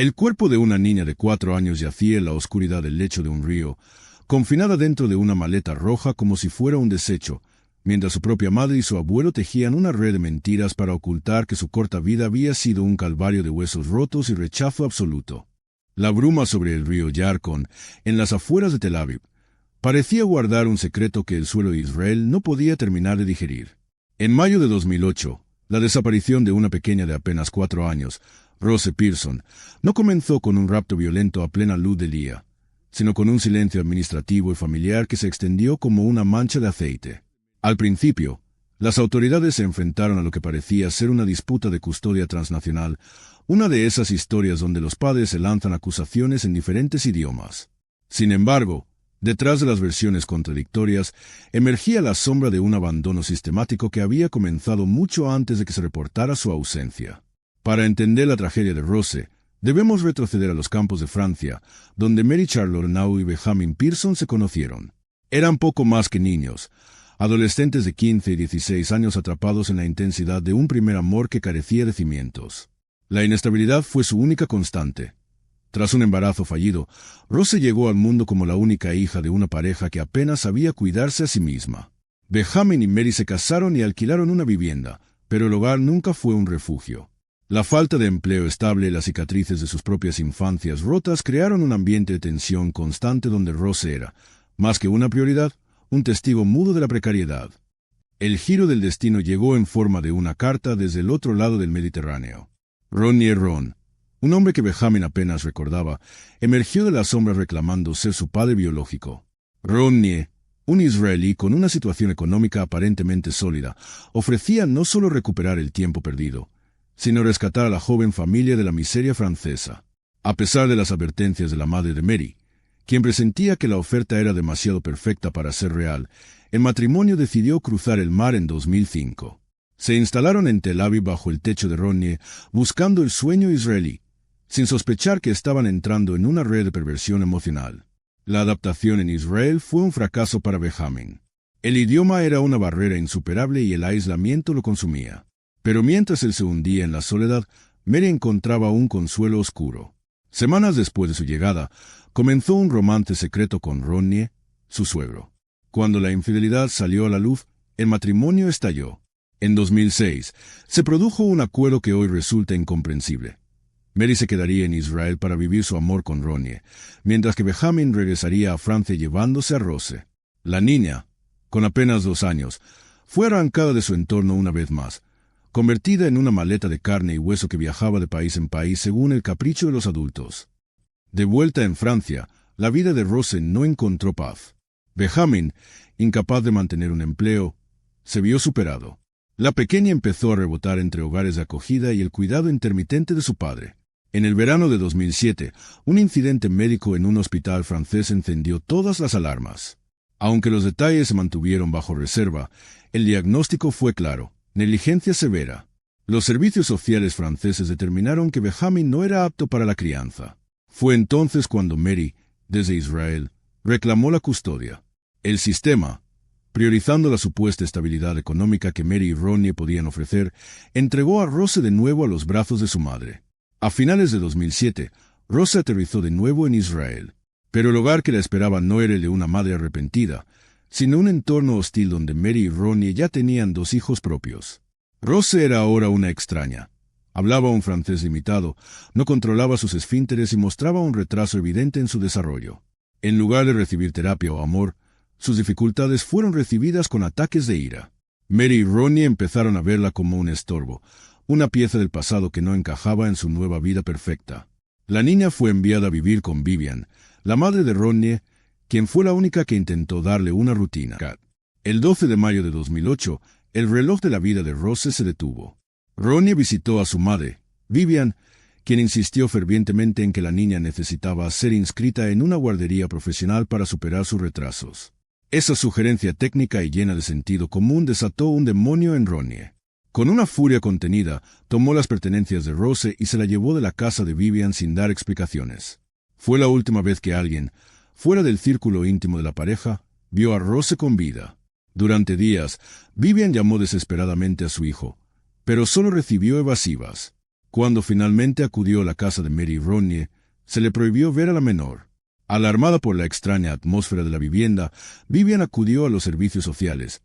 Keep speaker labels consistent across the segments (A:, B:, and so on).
A: El cuerpo de una niña de 4 años yacía en la oscuridad del lecho de un río, confinada dentro de una maleta roja como si fuera un desecho, mientras su propia madre y su abuelo tejían una red de mentiras para ocultar que su corta vida había sido un calvario de huesos rotos y rechazo absoluto. La bruma sobre el río Yarkon, en las afueras de Tel Aviv, parecía guardar un secreto que el suelo de Israel no podía terminar de digerir. En mayo de 2008, la desaparición de una pequeña de apenas 4 años, Rose Pearson, no comenzó con un rapto violento a plena luz del día, sino con un silencio administrativo y familiar que se extendió como una mancha de aceite. Al principio, las autoridades se enfrentaron a lo que parecía ser una disputa de custodia transnacional, una de esas historias donde los padres se lanzan acusaciones en diferentes idiomas. Sin embargo, detrás de las versiones contradictorias, emergía la sombra de un abandono sistemático que había comenzado mucho antes de que se reportara su ausencia. Para entender la tragedia de Rose, debemos retroceder a los campos de Francia, donde Mary Charlotte Nau y Benjamin Pearson se conocieron. Eran poco más que niños, adolescentes de 15 y 16 años atrapados en la intensidad de un primer amor que carecía de cimientos. La inestabilidad fue su única constante. Tras un embarazo fallido, Rose llegó al mundo como la única hija de una pareja que apenas sabía cuidarse a sí misma. Benjamin y Mary se casaron y alquilaron una vivienda, pero el hogar nunca fue un refugio. La falta de empleo estable y las cicatrices de sus propias infancias rotas crearon un ambiente de tensión constante donde Rose era, más que una prioridad, un testigo mudo de la precariedad. El giro del destino llegó en forma de una carta desde el otro lado del Mediterráneo. Ronnie Ron, un hombre que Benjamin apenas recordaba, emergió de las sombras reclamando ser su padre biológico. Ronnie, un israelí con una situación económica aparentemente sólida, ofrecía no solo recuperar el tiempo perdido, sino rescatar a la joven familia de la miseria francesa. A pesar de las advertencias de la madre de Mary, quien presentía que la oferta era demasiado perfecta para ser real, el matrimonio decidió cruzar el mar en 2005. Se instalaron en Tel Aviv bajo el techo de Ronnie, buscando el sueño israelí, sin sospechar que estaban entrando en una red de perversión emocional. La adaptación en Israel fue un fracaso para Benjamin. El idioma era una barrera insuperable y el aislamiento lo consumía. Pero mientras él se hundía en la soledad, Mary encontraba un consuelo oscuro. Semanas después de su llegada, comenzó un romance secreto con Ronnie, su suegro. Cuando la infidelidad salió a la luz, el matrimonio estalló. En 2006, se produjo un acuerdo que hoy resulta incomprensible. Mary se quedaría en Israel para vivir su amor con Ronnie, mientras que Benjamin regresaría a Francia llevándose a Rose. La niña, con apenas 2 años, fue arrancada de su entorno una vez más, convertida en una maleta de carne y hueso que viajaba de país en país según el capricho de los adultos. De vuelta en Francia, la vida de Rose no encontró paz. Benjamin, incapaz de mantener un empleo, se vio superado. La pequeña empezó a rebotar entre hogares de acogida y el cuidado intermitente de su padre. En el verano de 2007, un incidente médico en un hospital francés encendió todas las alarmas. Aunque los detalles se mantuvieron bajo reserva, el diagnóstico fue claro: negligencia severa. Los servicios sociales franceses determinaron que Benjamin no era apto para la crianza. Fue entonces cuando Mary, desde Israel, reclamó la custodia. El sistema, priorizando la supuesta estabilidad económica que Mary y Ronnie podían ofrecer, entregó a Rose de nuevo a los brazos de su madre. A finales de 2007, Rose aterrizó de nuevo en Israel. Pero el hogar que la esperaba no era el de una madre arrepentida, sino un entorno hostil donde Mary y Ronnie ya tenían 2 hijos propios. Rose era ahora una extraña. Hablaba un francés limitado, no controlaba sus esfínteres y mostraba un retraso evidente en su desarrollo. En lugar de recibir terapia o amor, sus dificultades fueron recibidas con ataques de ira. Mary y Ronnie empezaron a verla como un estorbo, una pieza del pasado que no encajaba en su nueva vida perfecta. La niña fue enviada a vivir con Vivian, la madre de Ronnie, quien fue la única que intentó darle una rutina. El 12 de mayo de 2008, el reloj de la vida de Rose se detuvo. Ronnie visitó a su madre, Vivian, quien insistió fervientemente en que la niña necesitaba ser inscrita en una guardería profesional para superar sus retrasos. Esa sugerencia técnica y llena de sentido común desató un demonio en Ronnie. Con una furia contenida, tomó las pertenencias de Rose y se la llevó de la casa de Vivian sin dar explicaciones. Fue la última vez que alguien, fuera del círculo íntimo de la pareja, vio a Rose con vida. Durante días, Vivian llamó desesperadamente a su hijo, pero solo recibió evasivas. Cuando finalmente acudió a la casa de Mary Ronnie, se le prohibió ver a la menor. Alarmada por la extraña atmósfera de la vivienda, Vivian acudió a los servicios sociales,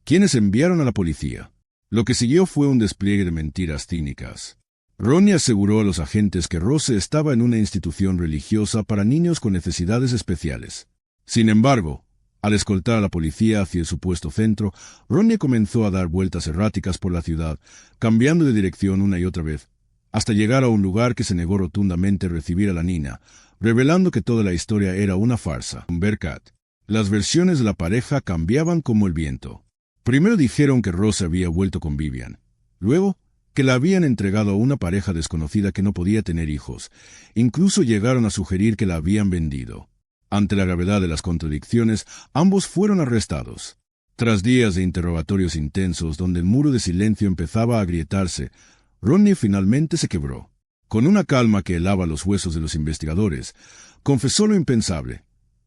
A: quienes enviaron a la policía. Lo que siguió fue un despliegue de mentiras cínicas. Ronnie aseguró a los agentes que Rose estaba en una institución religiosa para niños con necesidades especiales. Sin embargo, al escoltar a la policía hacia el supuesto centro, Ronnie comenzó a dar vueltas erráticas por la ciudad, cambiando de dirección una y otra vez, hasta llegar a un lugar que se negó rotundamente a recibir a la niña, revelando que toda la historia era una farsa. Berkat. Las versiones de la pareja cambiaban como el viento. Primero dijeron que Rose había vuelto con Vivian. Luego, que la habían entregado a una pareja desconocida que no podía tener hijos. Incluso llegaron a sugerir que la habían vendido. Ante la gravedad de las contradicciones, ambos fueron arrestados. Tras días de interrogatorios intensos donde el muro de silencio empezaba a agrietarse, Ronnie finalmente se quebró. Con una calma que helaba los huesos de los investigadores, confesó lo impensable.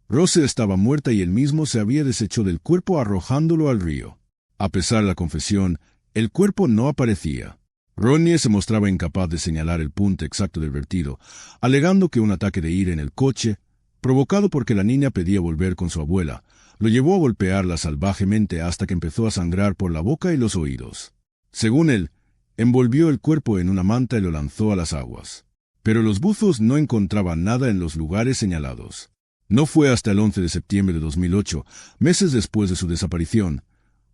A: Rose estaba muerta y él mismo se había deshecho del cuerpo arrojándolo al río. A pesar de la confesión, el cuerpo no aparecía. Ronnie se mostraba incapaz de señalar el punto exacto del vertido, alegando que un ataque de ira en el coche, provocado porque la niña pedía volver con su abuela, lo llevó a golpearla salvajemente hasta que empezó a sangrar por la boca y los oídos. Según él, envolvió el cuerpo en una manta y lo lanzó a las aguas. Pero los buzos no encontraban nada en los lugares señalados. No fue hasta el 11 de septiembre de 2008, meses después de su desaparición,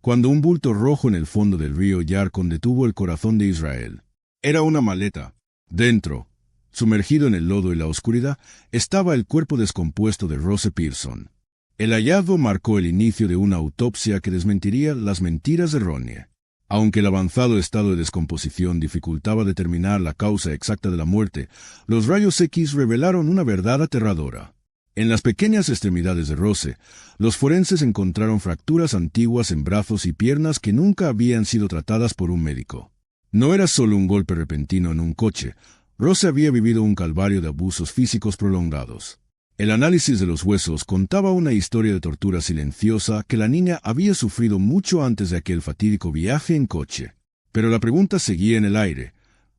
A: cuando un bulto rojo en el fondo del río Yarkon detuvo el corazón de Israel. Era una maleta. Dentro, sumergido en el lodo y la oscuridad, estaba el cuerpo descompuesto de Rose Pearson. El hallazgo marcó el inicio de una autopsia que desmentiría las mentiras de Ronnie. Aunque el avanzado estado de descomposición dificultaba determinar la causa exacta de la muerte, los rayos X revelaron una verdad aterradora. En las pequeñas extremidades de Rose, los forenses encontraron fracturas antiguas en brazos y piernas que nunca habían sido tratadas por un médico. No era solo un golpe repentino en un coche. Rose había vivido un calvario de abusos físicos prolongados. El análisis de los huesos contaba una historia de tortura silenciosa que la niña había sufrido mucho antes de aquel fatídico viaje en coche. Pero la pregunta seguía en el aire.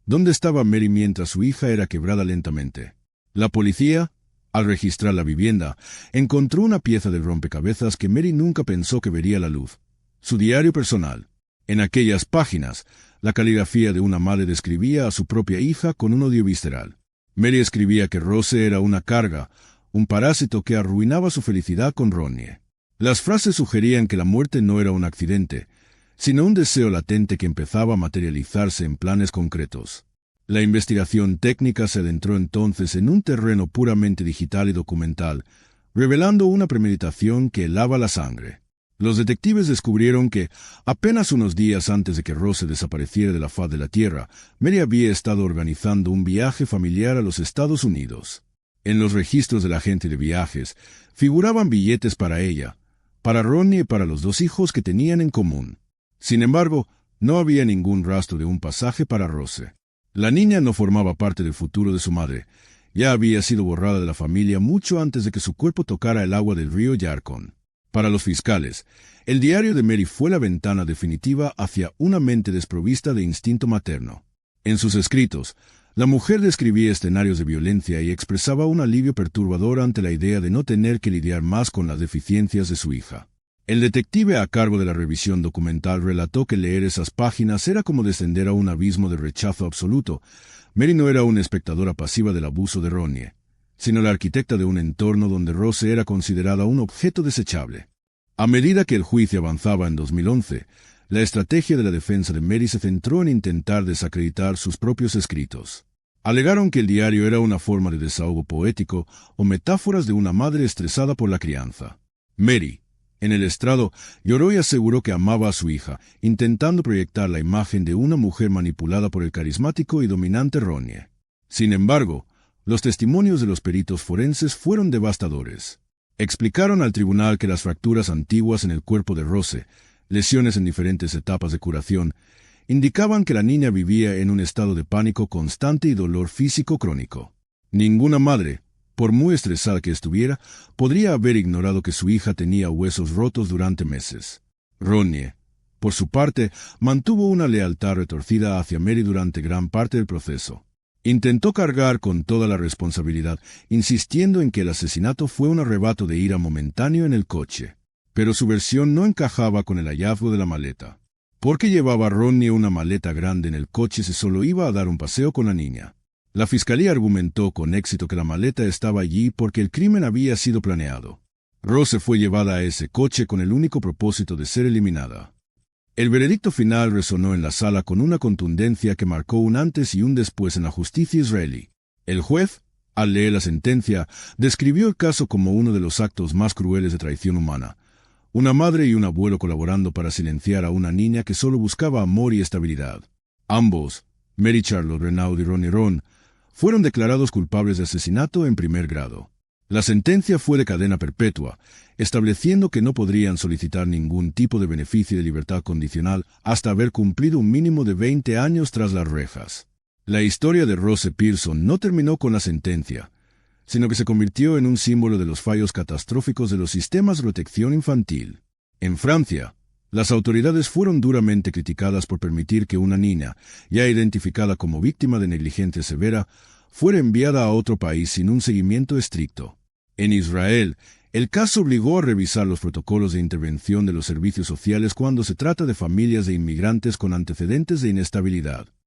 A: ¿Dónde estaba Mary mientras su hija era quebrada lentamente? La policía, al registrar la vivienda, encontró una pieza del rompecabezas que Mary nunca pensó que vería la luz: su diario personal. En aquellas páginas, la caligrafía de una madre describía a su propia hija con un odio visceral. Mary escribía que Rose era una carga, un parásito que arruinaba su felicidad con Ronnie. Las frases sugerían que la muerte no era un accidente, sino un deseo latente que empezaba a materializarse en planes concretos. La investigación técnica se adentró entonces en un terreno puramente digital y documental, revelando una premeditación que helaba la sangre. Los detectives descubrieron que, apenas unos días antes de que Rose desapareciera de la faz de la Tierra, Mary había estado organizando un viaje familiar a los Estados Unidos. En los registros del agente de viajes figuraban billetes para ella, para Ronnie y para los dos hijos que tenían en común. Sin embargo, no había ningún rastro de un pasaje para Rose. La niña no formaba parte del futuro de su madre. Ya había sido borrada de la familia mucho antes de que su cuerpo tocara el agua del río Yarkon. Para los fiscales, el diario de Mary fue la ventana definitiva hacia una mente desprovista de instinto materno. En sus escritos, la mujer describía escenarios de violencia y expresaba un alivio perturbador ante la idea de no tener que lidiar más con las deficiencias de su hija. El detective a cargo de la revisión documental relató que leer esas páginas era como descender a un abismo de rechazo absoluto. Mary no era una espectadora pasiva del abuso de Ronnie, sino la arquitecta de un entorno donde Rose era considerada un objeto desechable. A medida que el juicio avanzaba en 2011, la estrategia de la defensa de Mary se centró en intentar desacreditar sus propios escritos. Alegaron que el diario era una forma de desahogo poético o metáforas de una madre estresada por la crianza. Mary, en el estrado, lloró y aseguró que amaba a su hija, intentando proyectar la imagen de una mujer manipulada por el carismático y dominante Ronnie. Sin embargo, los testimonios de los peritos forenses fueron devastadores. Explicaron al tribunal que las fracturas antiguas en el cuerpo de Rose, lesiones en diferentes etapas de curación, indicaban que la niña vivía en un estado de pánico constante y dolor físico crónico. Ninguna madre, por muy estresada que estuviera, podría haber ignorado que su hija tenía huesos rotos durante meses. Ronnie, Por su parte, mantuvo una lealtad retorcida hacia Mary durante gran parte del proceso. Intentó cargar con toda la responsabilidad, insistiendo en que el asesinato fue un arrebato de ira momentáneo en el coche. Pero su versión no encajaba con el hallazgo de la maleta. Porque llevaba Rodney una maleta grande en el coche si solo iba a dar un paseo con la niña. La fiscalía argumentó con éxito que la maleta estaba allí porque el crimen había sido planeado. Rose fue llevada a ese coche con el único propósito de ser eliminada. El veredicto final resonó en la sala con una contundencia que marcó un antes y un después en la justicia israelí. El juez, al leer la sentencia, describió el caso como uno de los actos más crueles de traición humana. Una madre y un abuelo colaborando para silenciar a una niña que solo buscaba amor y estabilidad. Ambos, Mary Charlotte Renaud y Rodney Ron, fueron declarados culpables de asesinato en primer grado. La sentencia fue de cadena perpetua, estableciendo que no podrían solicitar ningún tipo de beneficio de libertad condicional hasta haber cumplido un mínimo de 20 años tras las rejas. La historia de Rose Pearson no terminó con la sentencia, sino que se convirtió en un símbolo de los fallos catastróficos de los sistemas de protección infantil. En Francia, las autoridades fueron duramente criticadas por permitir que una niña, ya identificada como víctima de negligencia severa, fuera enviada a otro país sin un seguimiento estricto. En Israel, el caso obligó a revisar los protocolos de intervención de los servicios sociales cuando se trata de familias de inmigrantes con antecedentes de inestabilidad.